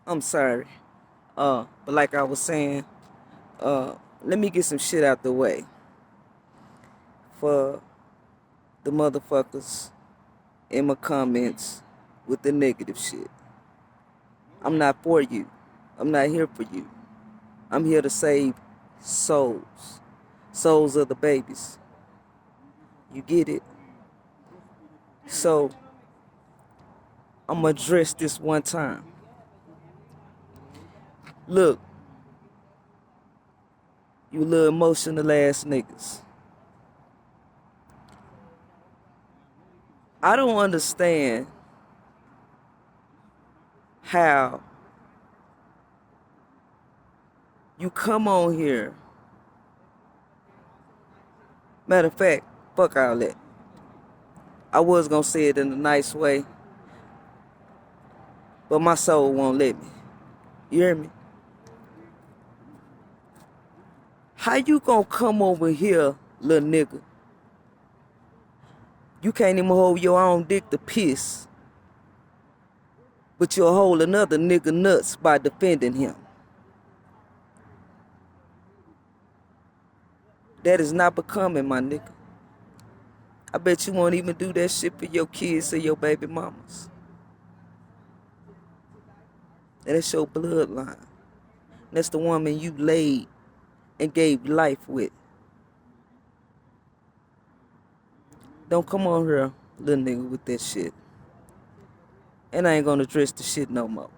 I'm sorry. But like I was saying, let me get some shit out the way for the motherfuckers in my comments with the negative shit. I'm not for you. I'm not here for you. I'm here to save souls. Souls of the babies. You get it? So, I'm gonna address this one time. Look, you little emotional ass niggas. I don't understand how you come on here. Matter of fact, fuck all that. I was gonna say it in a nice way, but my soul won't let me. You hear me? How you gonna come over here, little nigga? You can't even hold your own dick to piss, but you'll hold another nigga nuts by defending him. That is not becoming, my nigga. I bet you won't even do that shit for your kids or your baby mamas. And that's your bloodline. That's the woman you laid and gave life with. Don't come on here, little nigga, with that shit. And I ain't gonna address the shit no more.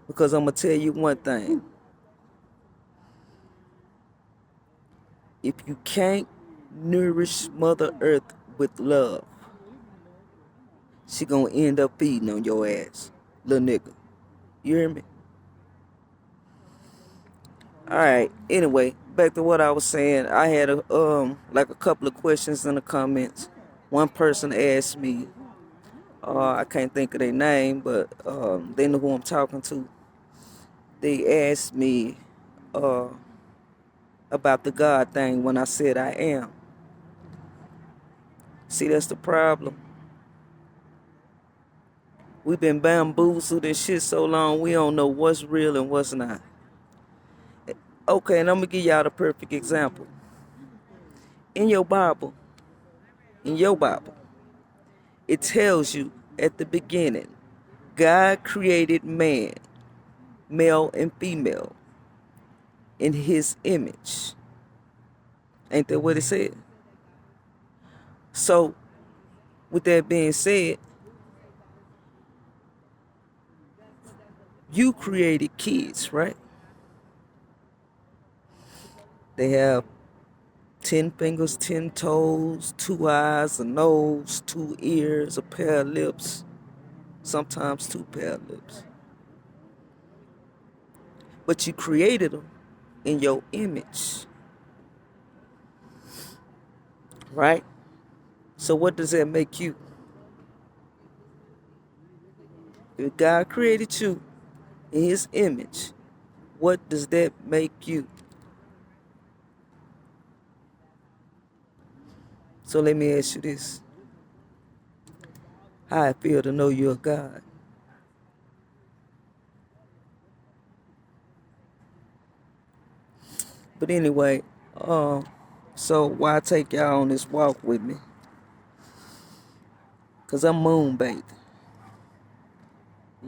Because I'm gonna tell you one thing. If you can't nourish Mother Earth with love, she gonna end up feeding on your ass, little nigga. You hear me? Alright, anyway, back to what I was saying. I had a couple of questions in the comments. One person asked me, I can't think of their name, but they know who I'm talking to. They asked me about the God thing when I said I am. See, that's the problem. We've been bamboozled and shit so long, we don't know what's real and what's not. Okay, and I'm gonna give y'all the perfect example. In your Bible, it tells you at the beginning, God created man, male and female, in his image. Ain't that what it said? So, with that being said, you created kids, right? They have 10 fingers, 10 toes, 2 eyes, a nose, 2 ears, a pair of lips, sometimes 2 pair of lips. But you created them in your image, right? So what does that make you? If God created you in his image, what does that make you? So let me ask you this. How I feel to know you're God. But anyway, so why take y'all on this walk with me? Because I'm moonbathing,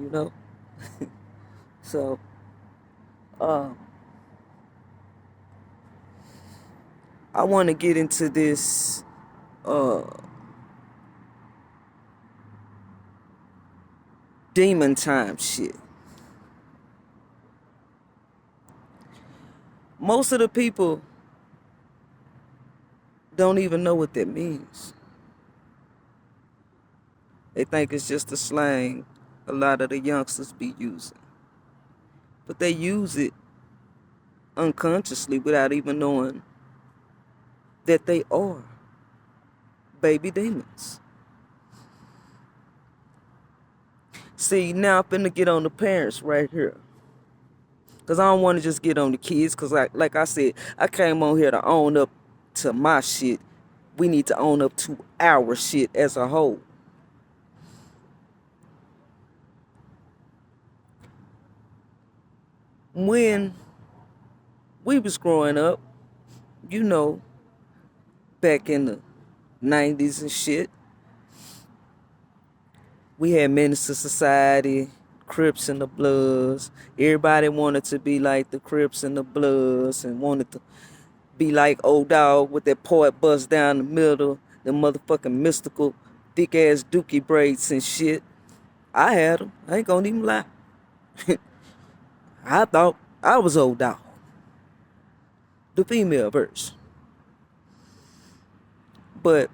you know? So, I want to get into this demon time shit. Most of the people don't even know what that means. They think it's just a slang a lot of the youngsters be using. But they use it unconsciously without even knowing that they are baby demons. See, now I'm finna get on the parents right here. Because I don't want to just get on the kids. Because like I said, I came on here to own up to my shit. We need to own up to our shit as a whole. when we was growing up, you know, back in the 90s and shit, we had Menace to Society, Crips and the Bloods. Everybody wanted to be like the Crips and the Bloods and wanted to be like Old Dog with that part bust down the middle, the motherfucking mystical thick ass dookie braids and shit. I had them. I ain't gonna even lie. I thought I was Old Dog, the female version. But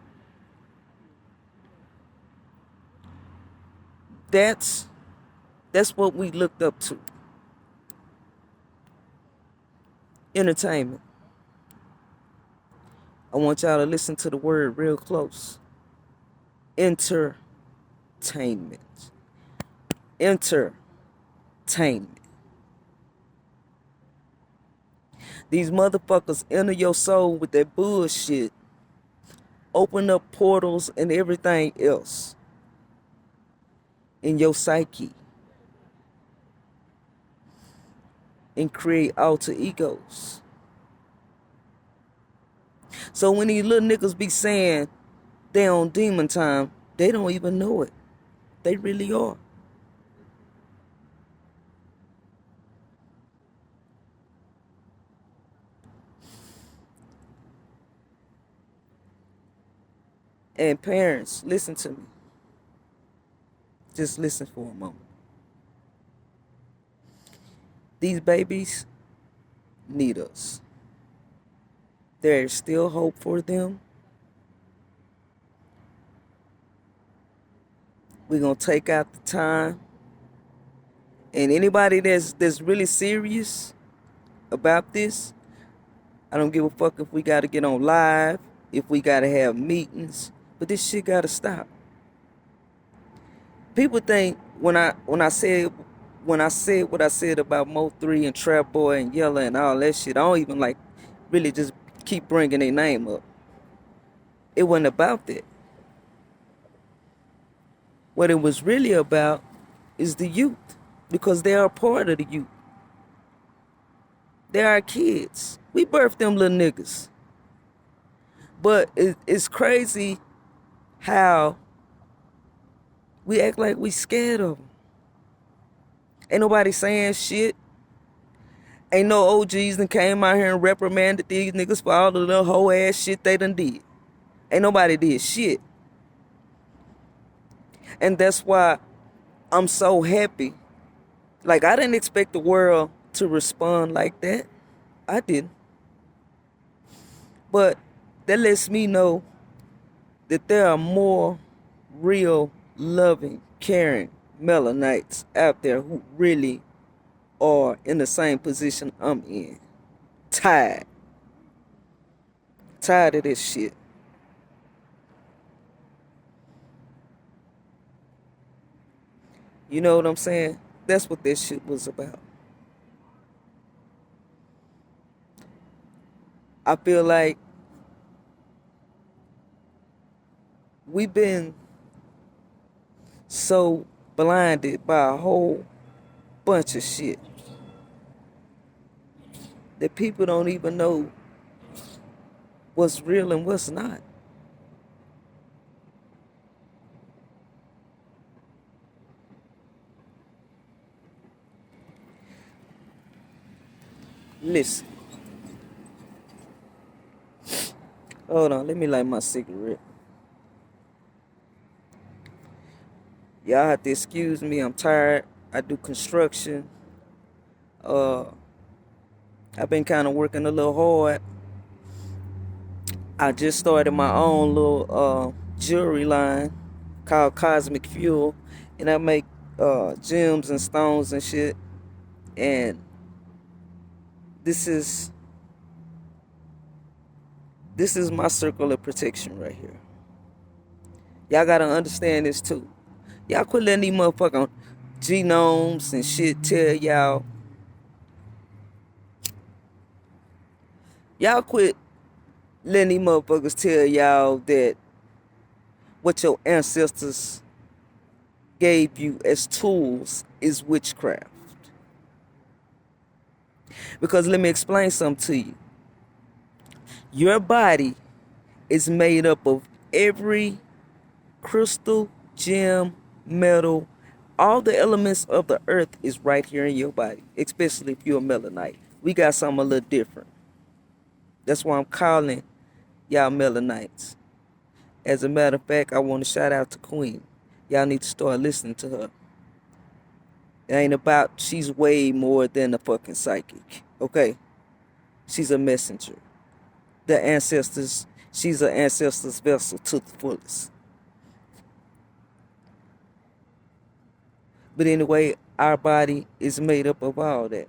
that's what we looked up to. Entertainment. I want y'all to listen to the word real close. Entertainment. Entertainment. These motherfuckers enter your soul with that bullshit. Open up portals and everything else in your psyche. And create alter egos. So when these little niggas be saying they on demon time, they don't even know it. They really are. And parents, listen to me. Just listen for a moment. These babies need us. There is still hope for them. We're going to take out the time. And anybody that's really serious about this, I don't give a fuck if we got to get on live, if we got to have meetings, but this shit got to stop. People think when I said what I said about Mo3 and Trap Boy and Yella and all that shit, I don't even like really just keep bringing their name up. It wasn't about that. What it was really about is the youth, because they are part of the youth. They're our kids. We birthed them little niggas. But it's crazy how we act like we scared of them. Ain't nobody saying shit. Ain't no OGs that came out here and reprimanded these niggas for all the little hoe ass shit they done did. Ain't nobody did shit. And that's why I'm so happy. Like, I didn't expect the world to respond like that. I didn't. But that lets me know that there are more real, loving, caring Melanites out there who really are in the same position I'm in. Tired. Tired of this shit. You know what I'm saying? That's what this shit was about. I feel like we've been so blinded by a whole bunch of shit that people don't even know what's real and what's not. Listen. Hold on, let me light my cigarette. Y'all have to excuse me, I'm tired. I do construction. I've been kind of working a little hard. I just started my own little jewelry line called Cosmic Fuel, and I make gems and stones and shit. And this is my circle of protection right here. Y'all gotta understand this too. Y'all quit letting these motherfucking genomes and shit tell y'all. Y'all quit letting these motherfuckers tell y'all that what your ancestors gave you as tools is witchcraft. Because let me explain something to you. Your body is made up of every crystal, gem, metal, all the elements of the earth is right here in your body, especially if you're a melanite. We got something a little different. That's why I'm calling y'all melanites. As a matter of fact, I want to shout out to Queen. Y'all need to start listening to her. It ain't about, she's way more than a fucking psychic, okay? She's a messenger. The ancestors, she's an ancestor's vessel to the fullest. But anyway, our body is made up of all that.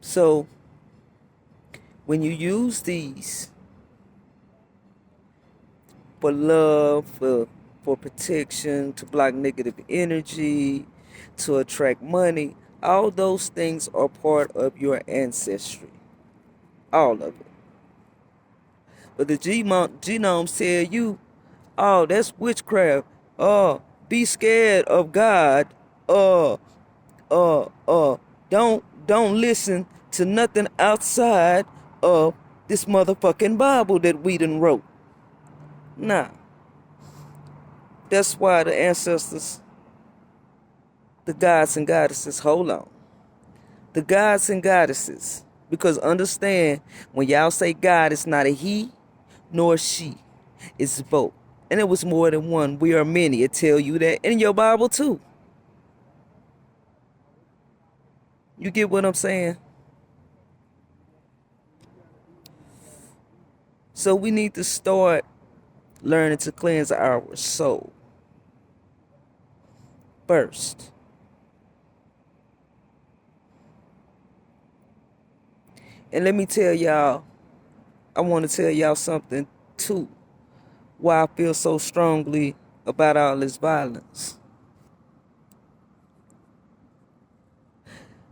So, when you use these for love, for protection, to block negative energy, to attract money, all those things are part of your ancestry. All of it. But the genomes tell you, oh, that's witchcraft. Oh, be scared of God. Uh, don't listen to nothing outside of this motherfucking Bible that we done wrote. Nah. That's why the ancestors, the gods and goddesses, hold on. The gods and goddesses, because understand, when y'all say God, it's not a he nor a she. It's both. And it was more than one. We are many. It tell you that in your Bible too. You get what I'm saying? So we need to start learning to cleanse our soul first. And let me tell y'all, I want to tell y'all something too. Why I feel so strongly about all this violence.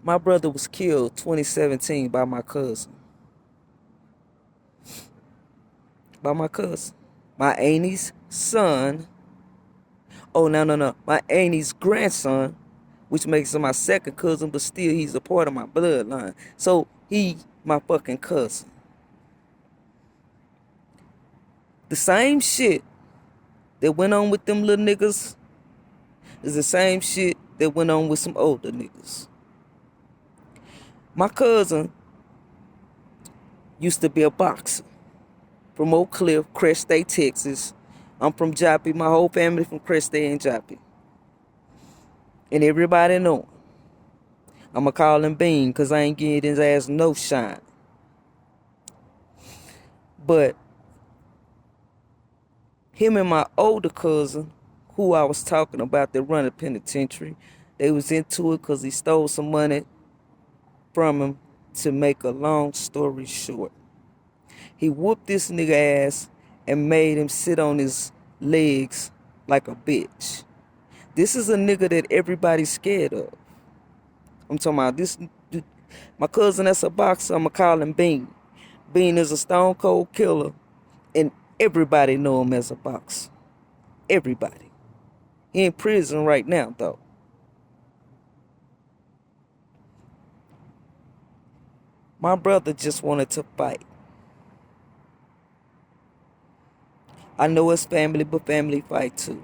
My brother was killed 2017 by my cousin. By my cousin. My auntie's son. Oh, no. My auntie's grandson, which makes him my second cousin, but still he's a part of my bloodline. So he my fucking cousin. The same shit that went on with them little niggas is the same shit that went on with some older niggas. My cousin used to be a boxer from Oak Cliff, Crest State, Texas. I'm from Joppy. My whole family from Crest State and Joppy. And everybody know him. I'ma call him Bean because I ain't getting his ass no shine. But him and my older cousin, who I was talking about that run the penitentiary, they was into it because he stole some money from him. To make a long story short, he whooped this nigga ass and made him sit on his legs like a bitch. This is a nigga that everybody's scared of. I'm talking about this. My cousin that's a boxer, I'ma call him Bean. Bean is a stone cold killer, and everybody know him as a boxer. Everybody. He in prison right now, though. My brother just wanted to fight. I know it's family, but family fight too.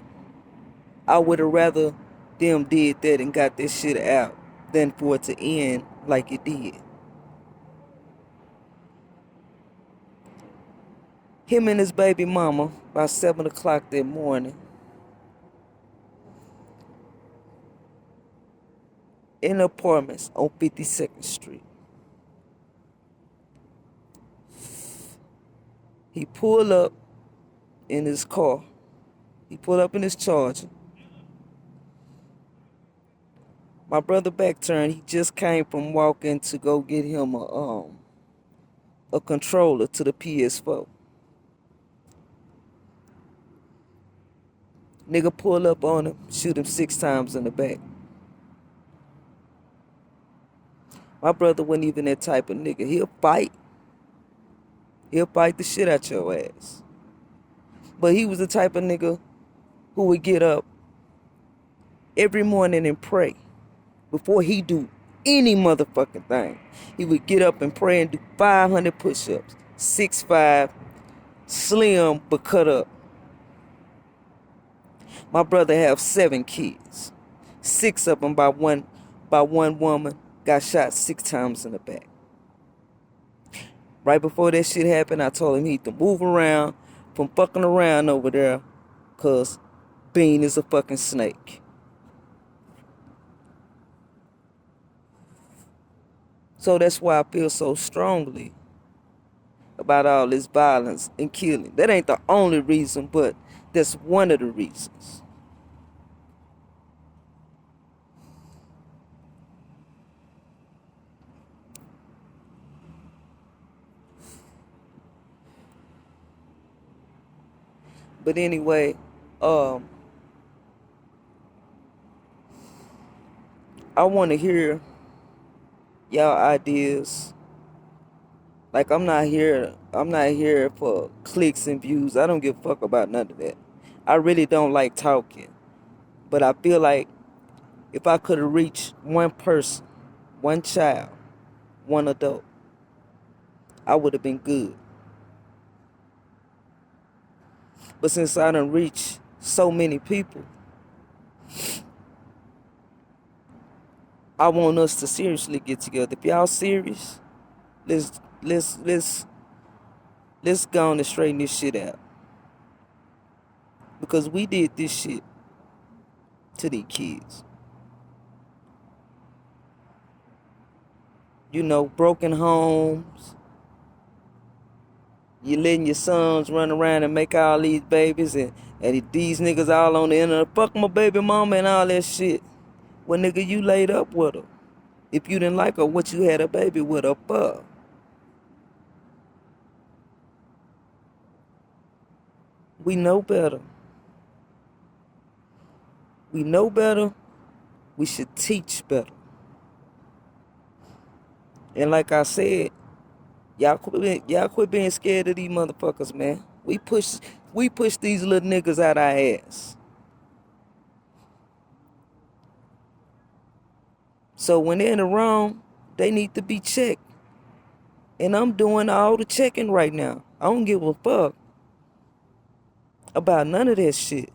I would have rather them did that and got this shit out than for it to end like it did. Him and his baby mama, about 7 o'clock that morning, in apartments on 52nd Street. He pulled up in his car. He pulled up in his Charger. My brother back turned. He just came from walking to go get him a controller to the PS4. Nigga pull up on him, shoot him 6 times in the back. My brother wasn't even that type of nigga. He'll fight. He'll fight the shit out your ass. But he was the type of nigga who would get up every morning and pray before he do any motherfucking thing. He would get up and pray and do 500 push-ups. 6'5", slim but cut up. My brother have 7 kids. 6 of them by one woman got shot 6 times in the back. Right before that shit happened, I told him he to move around from fucking around over there, cause Bean is a fucking snake. So that's why I feel so strongly about all this violence and killing. That ain't the only reason, but that's one of the reasons. But anyway, I want to hear y'all ideas. Like, I'm not here for clicks and views. I don't give a fuck about none of that. I really don't like talking. But I feel like if I could have reached one person, one child, one adult, I would have been good. But since I done reached so many people, I want us to seriously get together. If y'all serious, let's go on and straighten this shit out. Because we did this shit to these kids. You know, broken homes. You letting your sons run around and make all these babies, and these niggas all on the internet, fuck my baby mama and all that shit. Well, nigga, you laid up with her. If you didn't like her, what you had a baby with her for? We know better. We know better. We should teach better. And like I said, y'all quit being scared of these motherfuckers, man. We push these little niggas out our ass. So when they're in the wrong, they need to be checked. And I'm doing all the checking right now. I don't give a fuck about none of that shit.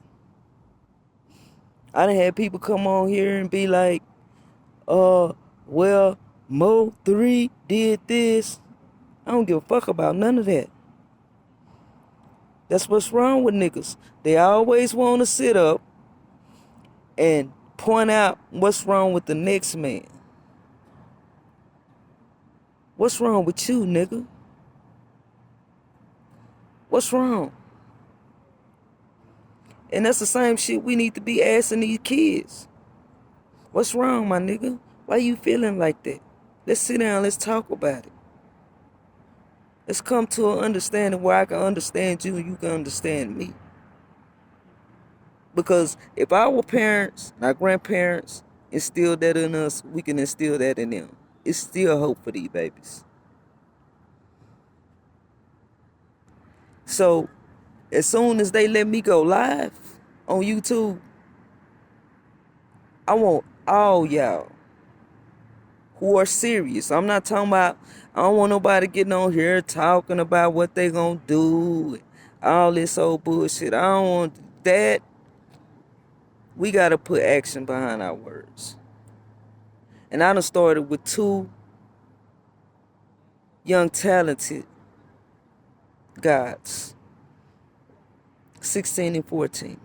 I done had people come on here and be like, well, Mo 3 did this. I don't give a fuck about none of that. That's what's wrong with niggas. They always want to sit up and point out what's wrong with the next man. What's wrong with you, nigga? What's wrong? And that's the same shit we need to be asking these kids. What's wrong, my nigga? Why you feeling like that? Let's sit down, let's talk about it. Let's come to an understanding where I can understand you and you can understand me. Because if our parents, our grandparents instilled that in us, we can instill that in them. It's still hope for these babies. So, as soon as they let me go live on YouTube, I want all y'all who are serious. I'm not talking about, I don't want nobody getting on here talking about what they gonna do, all this old bullshit. I don't want that. We gotta put action behind our words. And I done started with 2 young talented gods, 16 and 14.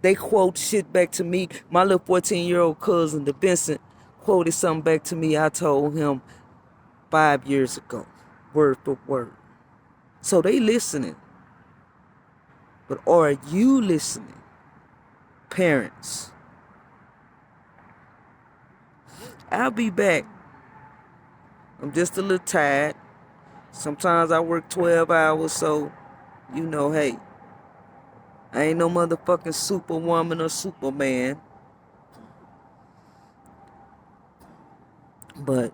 They quote shit back to me. My little 14-year-old cousin, the Vincent, quoted something back to me I told him 5 years ago, word for word. So they listening. But are you listening? Parents. I'll be back. I'm just a little tired. Sometimes I work 12 hours, so, you know, hey, I ain't no motherfucking superwoman or superman. But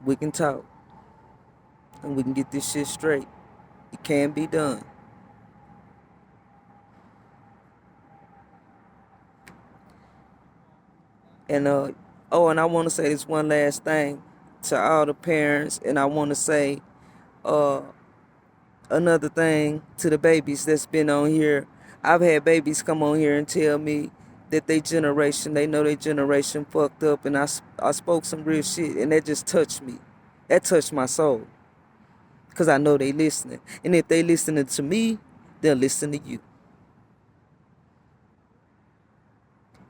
we can talk. And we can get this shit straight. It can be done. And oh, and I want to say this one last thing to all the parents, and I want to say uh another thing to the babies that's been on here. I've had babies come on here and tell me that they know their generation fucked up, and I spoke some real shit, and that just touched me. That touched my soul, because I know they listening. And if they listening to me, they'll listen to you.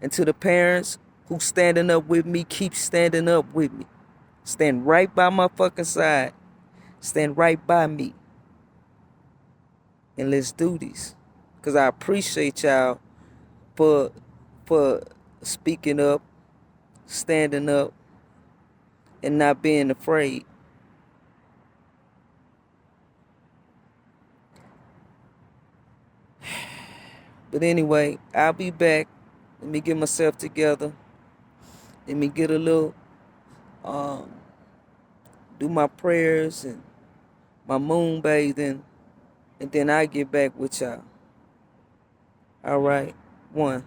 And to the parents who standing up with me, keep standing up with me. Stand right by my fucking side. Stand right by me. And let's do this. Because I appreciate y'all for speaking up, standing up, and not being afraid. But anyway, I'll be back. Let me get myself together. Let me get a little, do my prayers and my moon bathing, and then I get back with y'all. All right, one.